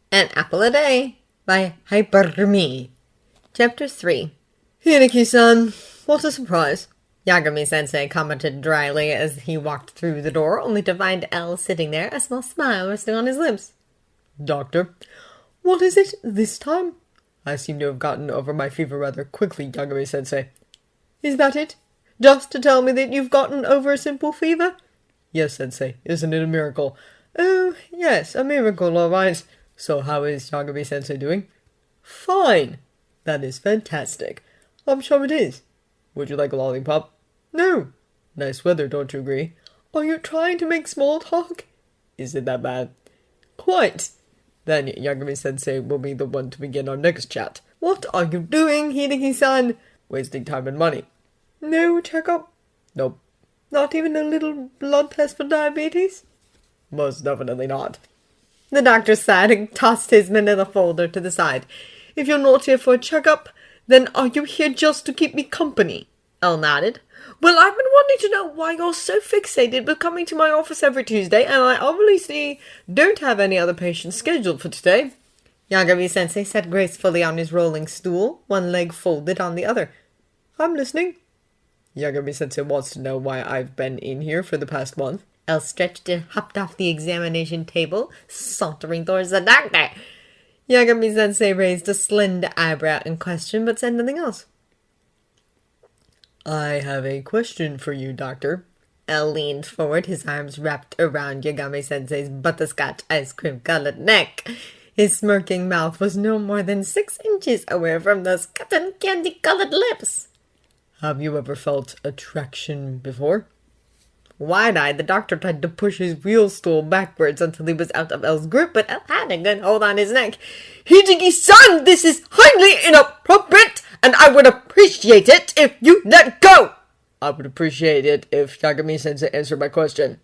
An Apple a Day by Hyperme. Chapter 3. Hineki-san, what a surprise, Yagami-sensei commented dryly as he walked through the door, only to find L sitting there, a small smile resting on his lips. Doctor, what is it this time? I seem to have gotten over my fever rather quickly, Yagami-sensei. Is that it? Just to tell me that you've gotten over a simple fever? Yes, sensei. Isn't it a miracle? Oh, yes, a miracle, all right. So how is Yagami-sensei doing? Fine. That is fantastic. I'm sure it is. Would you like a lollipop? No. Nice weather, don't you agree? Are you trying to make small talk? Is it that bad? Quite. Then Yagami-sensei will be the one to begin our next chat. What are you doing, Hideki-san? Wasting time and money. No checkup? Nope. Not even a little blood test for diabetes? Most definitely not. The doctor sighed and tossed his manila folder to the side. If you're not here for a checkup, then are you here just to keep me company? Elle nodded. Well, I've been wanting to know why you're so fixated with coming to my office every Tuesday, and I obviously don't have any other patients scheduled for today. Yagami-sensei sat gracefully on his rolling stool, one leg folded on the other. I'm listening. Yagami-sensei wants to know why I've been in here for the past month. Elle stretched and hopped off the examination table, sauntering towards the doctor. Yagami-sensei raised a slender eyebrow in question, but said nothing else. I have a question for you, Doctor. Elle leaned forward, his arms wrapped around Yagami-sensei's butterscotch ice cream-colored neck. His smirking mouth was no more than 6 inches away from those cotton candy-colored lips. Have you ever felt attraction before? Wide-eyed, the doctor tried to push his wheel stool backwards until he was out of Elle's grip, but Elle had a good hold on his neck. Hideki-san, this is highly inappropriate, and I would appreciate it if you let go! I would appreciate it if Yagami-sensei answered my question.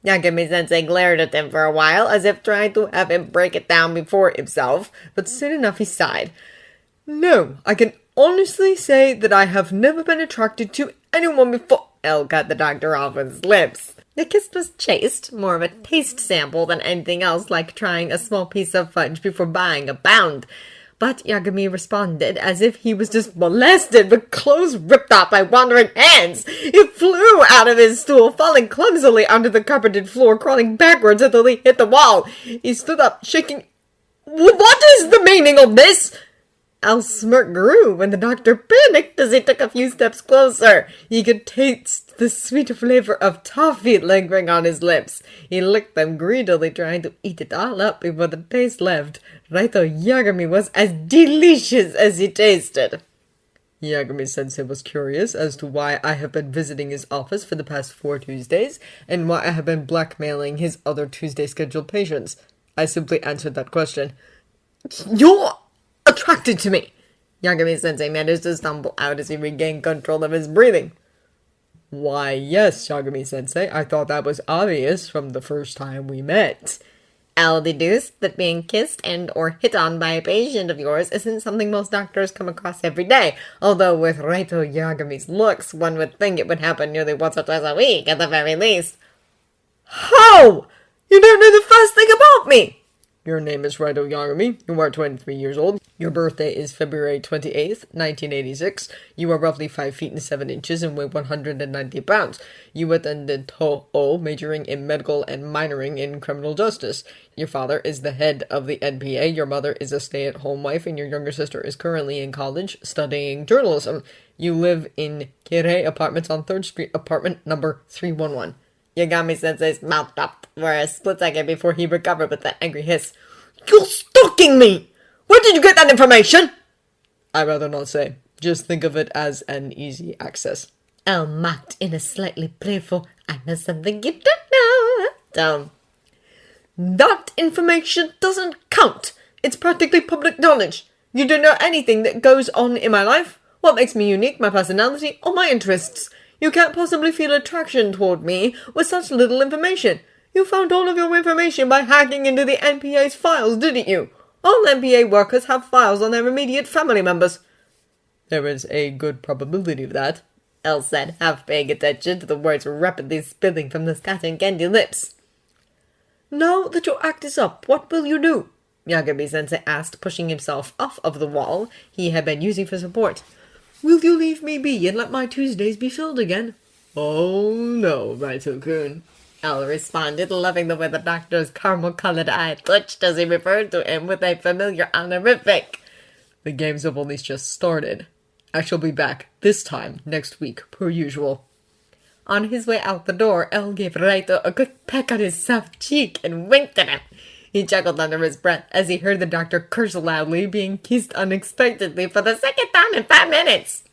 Yagami-sensei glared at him for a while, as if trying to have him break it down before himself, but soon enough he sighed. No, I can honestly say that I have never been attracted to anyone before. Elle cut the doctor off with his lips. The kiss was chaste, more of a taste sample than anything else, like trying a small piece of fudge before buying a pound. But Yagami responded as if he was just molested, with clothes ripped off by wandering hands. He flew out of his stool, falling clumsily onto the carpeted floor, crawling backwards until he hit the wall. He stood up, shaking. What is the meaning of this? Al's smirk grew when the doctor panicked as he took a few steps closer. He could taste the sweet flavor of toffee lingering on his lips. He licked them greedily, trying to eat it all up before the taste left. Raito Yagami was as delicious as he tasted. Yagami-sensei was curious as to why I have been visiting his office for the past 4 Tuesdays, and why I have been blackmailing his other Tuesday scheduled patients. I simply answered that question. You're attracted to me! Yagami-sensei managed to stumble out as he regained control of his breathing. Why, yes, Yagami-sensei. I thought that was obvious from the first time we met. Elle deduced that being kissed and or hit on by a patient of yours isn't something most doctors come across every day, although with Raito Yagami's looks, one would think it would happen nearly once or twice a week at the very least. How? You don't know the first thing about me! Your name is Raito Yagami. You are 23 years old. Your birthday is February 28th, 1986. You are roughly 5 feet and 7 inches and weigh 190 pounds. You attended Toho, majoring in medical and minoring in criminal justice. Your father is the head of the NPA. Your mother is a stay-at-home wife, and your younger sister is currently in college studying journalism. You live in Kirei Apartments on 3rd Street, apartment number 311. Yagami-sensei's mouth dropped for a split second before he recovered with an angry hiss. You're stalking me! Where did you get that information? I'd rather not say. Just think of it as an easy access. Elle mocked in a slightly playful, I know something you don't know tone. That information doesn't count. It's practically public knowledge. You don't know anything that goes on in my life, what makes me unique, my personality, or my interests. You can't possibly feel attraction toward me with such little information. You found all of your information by hacking into the NPA's files, didn't you? All NPA workers have files on their immediate family members. There is a good probability of that, Elle said, half paying attention to the words rapidly spilling from the cotton candy lips. Now that your act is up, what will you do? Yagami-sensei asked, pushing himself off of the wall he had been using for support. Will you leave me be and let my Tuesdays be filled again? Oh no, Raito-kun. L responded, loving the way the doctor's caramel-colored eye twitched as he referred to him with a familiar honorific. The games have only just started. I shall be back, this time, next week, per usual. On his way out the door, L gave Raito a quick peck on his soft cheek and winked at him. He chuckled under his breath as he heard the doctor curse loudly, being kissed unexpectedly for the second time in 5 minutes.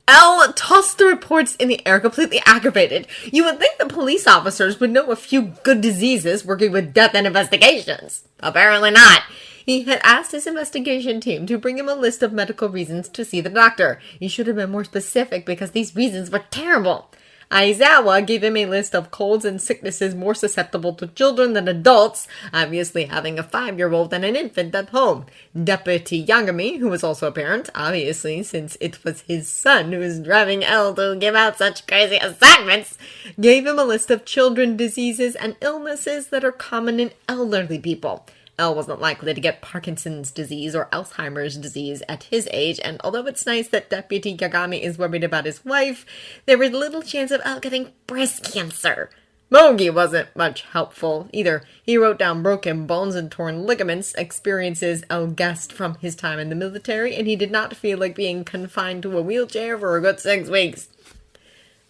L tossed the reports in the air, completely aggravated. You would think the police officers would know a few good diseases working with death and investigations. Apparently not. He had asked his investigation team to bring him a list of medical reasons to see the doctor. He should have been more specific because these reasons were terrible. Aizawa gave him a list of colds and sicknesses more susceptible to children than adults, obviously having a 5-year-old and an infant at home. Deputy Yagami, who was also a parent, obviously, since it was his son who was driving L to give out such crazy assignments, gave him a list of children diseases and illnesses that are common in elderly people. L wasn't likely to get Parkinson's disease or Alzheimer's disease at his age, and although it's nice that Deputy Yagami is worried about his wife, there was little chance of L getting breast cancer. Mogi wasn't much helpful either. He wrote down broken bones and torn ligaments, experiences L guessed from his time in the military, and he did not feel like being confined to a wheelchair for a good 6 weeks.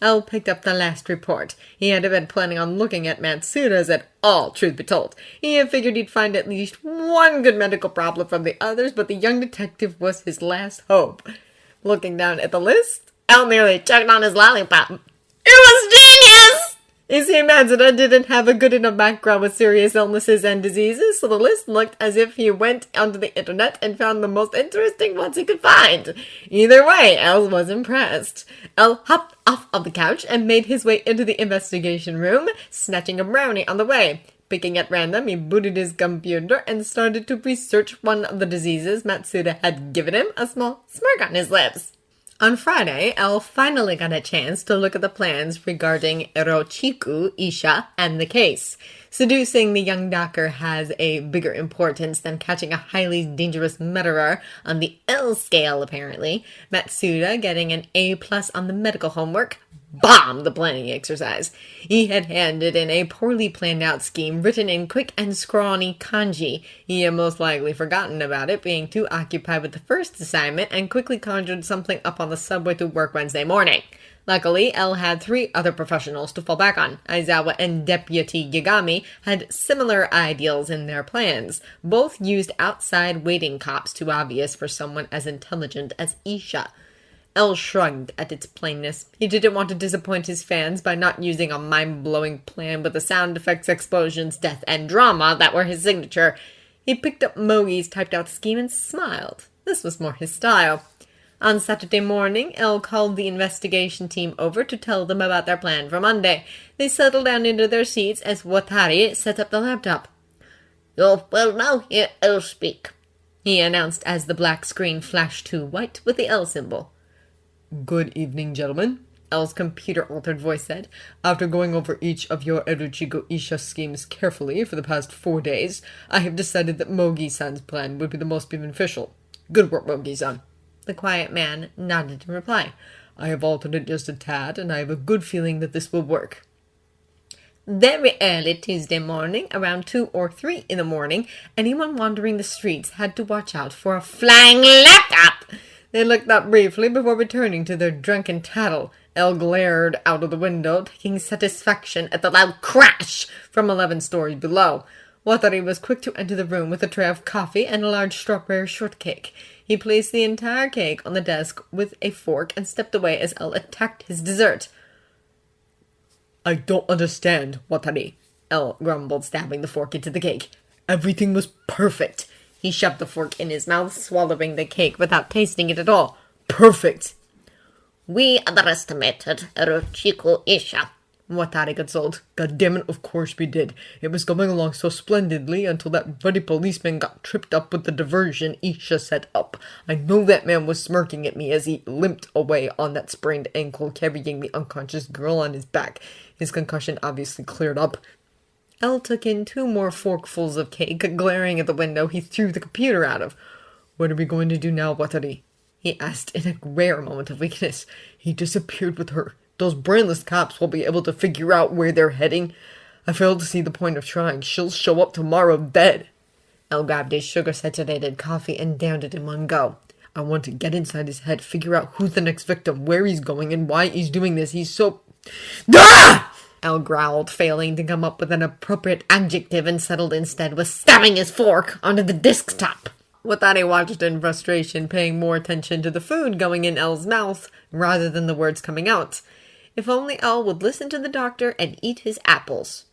L picked up the last report. He had been planning on looking at Matsuda's at all, truth be told. He had figured he'd find at least one good medical problem from the others, but the young detective was his last hope. Looking down at the list, L nearly choked on his lollipop. It was genius! You see, Matsuda didn't have a good enough background with serious illnesses and diseases, so the list looked as if he went onto the internet and found the most interesting ones he could find. Either way, L was impressed. L hopped off of the couch and made his way into the investigation room, snatching a brownie on the way. Picking at random, he booted his computer and started to research one of the diseases Matsuda had given him, a small smirk on his lips. On Friday, L finally got a chance to look at the plans regarding Erochiku, Isha, and the case. Seducing the young doctor has a bigger importance than catching a highly dangerous murderer on the L scale, apparently. Matsuda, getting an A+ on the medical homework, bombed the planning exercise. He had handed in a poorly planned out scheme written in quick and scrawny kanji. He had most likely forgotten about it, being too occupied with the first assignment, and quickly conjured something up on the subway to work Wednesday morning. Luckily, L had 3 other professionals to fall back on. Aizawa and Deputy Yagami had similar ideals in their plans. Both used outside waiting cops, too obvious for someone as intelligent as Isha. L shrugged at its plainness. He didn't want to disappoint his fans by not using a mind-blowing plan with the sound effects, explosions, death, and drama that were his signature. He picked up Mogi's typed-out scheme and smiled. This was more his style. On Saturday morning, L called the investigation team over to tell them about their plan for Monday. They settled down into their seats as Watari set up the laptop. "You will now hear L speak," he announced as the black screen flashed to white with the L symbol. Good evening, gentlemen, L's computer-altered voice said. After going over each of your Eruchigo Isha schemes carefully for the past 4 days, I have decided that Mogi-san's plan would be the most beneficial. Good work, Mogi-san. The quiet man nodded in reply. I have altered it just a tad, and I have a good feeling that this will work. Very early Tuesday morning, around 2 or 3 in the morning, anyone wandering the streets had to watch out for a flying laptop. They looked up briefly before returning to their drunken tattle. L glared out of the window, taking satisfaction at the loud crash from 11 stories below. Watari was quick to enter the room with a tray of coffee and a large strawberry shortcake. He placed the entire cake on the desk with a fork and stepped away as L attacked his dessert. I don't understand, Watari, L grumbled, stabbing the fork into the cake. Everything was perfect. He shoved the fork in his mouth, swallowing the cake without tasting it at all. Perfect! We underestimated Erochiku Isha, Watari consoled. God damn it, of course we did. It was going along so splendidly until that bloody policeman got tripped up with the diversion Isha set up. I know that man was smirking at me as he limped away on that sprained ankle, carrying the unconscious girl on his back. His concussion obviously cleared up. Elle took in 2 more forkfuls of cake, glaring at the window he threw the computer out of. What are we going to do now, Watari? He asked in a rare moment of weakness. He disappeared with her. Those brainless cops won't be able to figure out where they're heading. I fail to see the point of trying. She'll show up tomorrow dead. Elle grabbed his sugar-saturated coffee and downed it in one go. I want to get inside his head, figure out who's the next victim, where he's going, and why he's doing this. He's so... Ah! Elle growled, failing to come up with an appropriate adjective, and settled instead with stabbing his fork onto the desktop. Watari watched in frustration, paying more attention to the food going in Elle's mouth rather than the words coming out. If only Elle would listen to the doctor and eat his apples.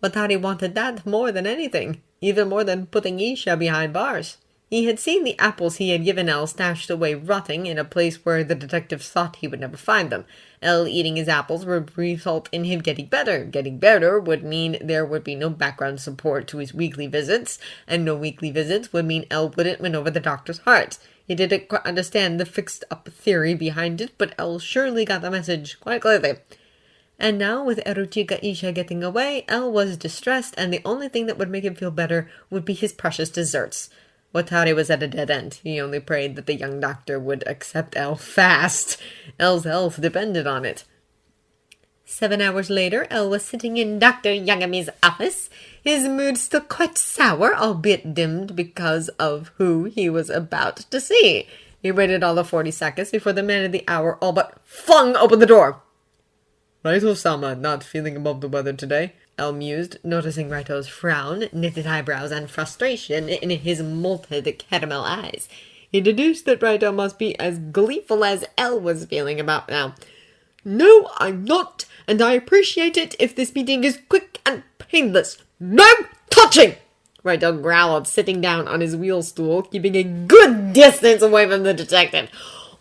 Watari wanted that more than anything, even more than putting Isha behind bars. He had seen the apples he had given Elle stashed away rotting in a place where the detective thought he would never find them. Elle eating his apples would result in him getting better. Getting better would mean there would be no background support to his weekly visits, and no weekly visits would mean Elle wouldn't win over the doctor's heart. He didn't quite understand the fixed-up theory behind it, but Elle surely got the message quite clearly. And now, with Erochika Isha getting away, Elle was distressed, and the only thing that would make him feel better would be his precious desserts. Watari was at a dead end. He only prayed that the young doctor would accept Elle fast. Elle's health depended on it. 7 hours later, Elle was sitting in Dr. Yagami's office, his mood still quite sour, albeit dimmed because of who he was about to see. He waited all of 40 seconds before the man of the hour all but flung open the door. Raito-sama, not feeling above the weather today? Elle mused, noticing Raito's frown, knitted eyebrows, and frustration in his molted caramel eyes. He deduced that Raito must be as gleeful as Elle was feeling about now. No, I'm not, and I appreciate it if this meeting is quick and painless. No touching! Raito growled, sitting down on his wheel stool, keeping a good distance away from the detective.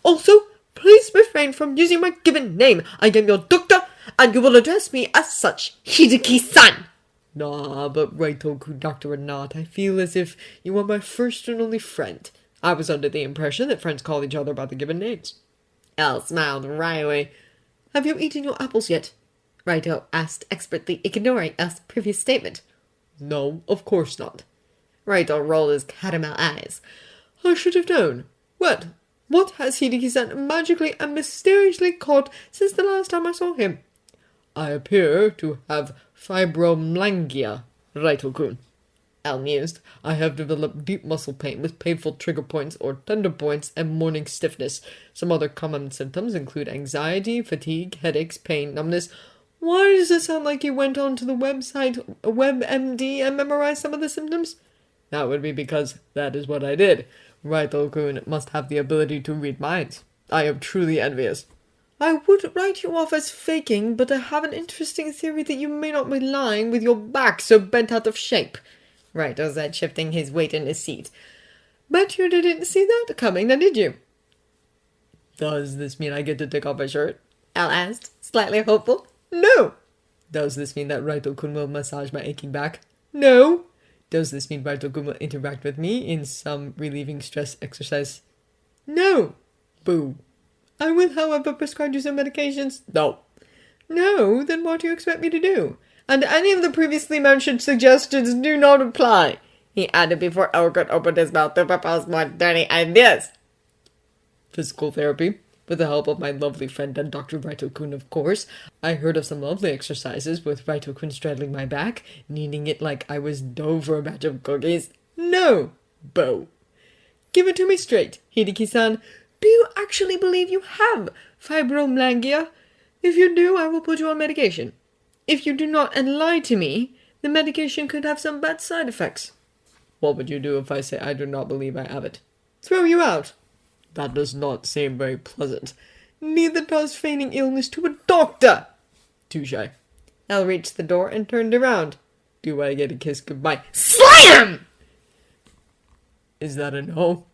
Also, please refrain from using my given name. I am your doctor, and you will address me as such, Hideki-san! Nah, but Raito, doctor or not, I feel as if you are my first and only friend. I was under the impression that friends call each other by the given names. Elle smiled wryly. Have you eaten your apples yet? Raito asked expertly, ignoring Elle's previous statement. No, of course not. Raito rolled his caramel eyes. I should have known. What has Hideki-san magically and mysteriously caught since the last time I saw him? I appear to have fibromyalgia, Raito-kun. Elle mused. I have developed deep muscle pain with painful trigger points or tender points and morning stiffness. Some other common symptoms include anxiety, fatigue, headaches, pain, numbness. Why does it sound like you went onto the website WebMD and memorized some of the symptoms? That would be because that is what I did. Raito-kun must have the ability to read minds. I am truly envious. I would write you off as faking, but I have an interesting theory that you may not be lying with your back so bent out of shape. Raito said, shifting his weight in his seat. Bet you didn't see that coming, now did you? Does this mean I get to take off my shirt? Elle asked, slightly hopeful. No. Does this mean that Raito-kun will massage my aching back? No. Does this mean Raito-kun will interact with me in some relieving stress exercise? No. Boo. I will, however, prescribe you some medications. No. No, then what do you expect me to do? And any of the previously mentioned suggestions do not apply, he added before Elle could open his mouth to propose more dirty ideas. Physical therapy, with the help of my lovely friend and Dr. Raito-kun, of course. I heard of some lovely exercises with Raito-kun straddling my back, kneading it like I was dough for a batch of cookies. No, Bo. Give it to me straight, Hideki-san. Do you actually believe you have fibromyalgia? If you do, I will put you on medication. If you do not and lie to me, the medication could have some bad side effects. What would you do if I say I do not believe I have it? Throw you out. That does not seem very pleasant. Neither does feigning illness to a doctor. Touche. Elle reached the door and turned around. Do I get a kiss goodbye? Slam! Is that a no?